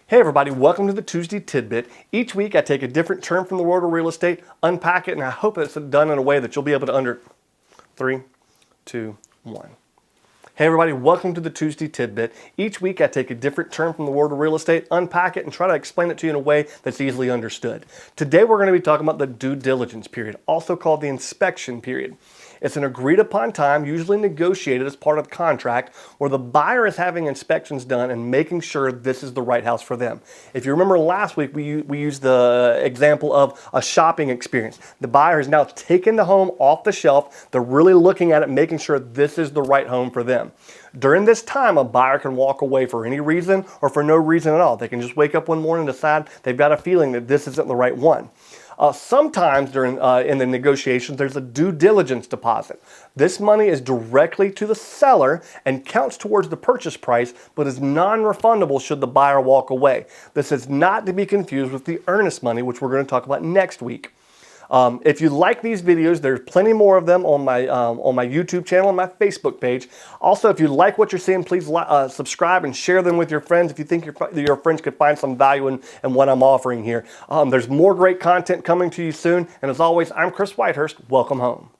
Hey everybody, welcome to the Tuesday Tidbit. Each week I take a different term from the world of real estate, unpack it, and I hope it's done in a way that you'll be able to 3, 2, 1. Hey everybody, welcome to the Tuesday Tidbit. Each week I take a different term from the world of real estate, unpack it, and try to explain it to you in a way that's easily understood. Today we're going to be talking about the due diligence period, also called the inspection period. It's an agreed upon time, usually negotiated as part of the contract, where the buyer is having inspections done and making sure this is the right house for them. If you remember last week, we used the example of a shopping experience. The buyer has now taken the home off the shelf. They're really looking at it, making sure this is the right home for them. During this time, a buyer can walk away for any reason or for no reason at all. They can just wake up one morning and decide they've got a feeling that this isn't the right one. Sometimes in the negotiations, there's a due diligence deposit. This money is directly to the seller and counts towards the purchase price, but is non-refundable should the buyer walk away. This is not to be confused with the earnest money, which we're going to talk about next week. If you like these videos, there's plenty more of them on my YouTube channel and my Facebook page. Also, if you like what you're seeing, please subscribe and share them with your friends if you think your friends could find some value in what I'm offering here. There's more great content coming to you soon. And as always, I'm Chris Whitehurst. Welcome home.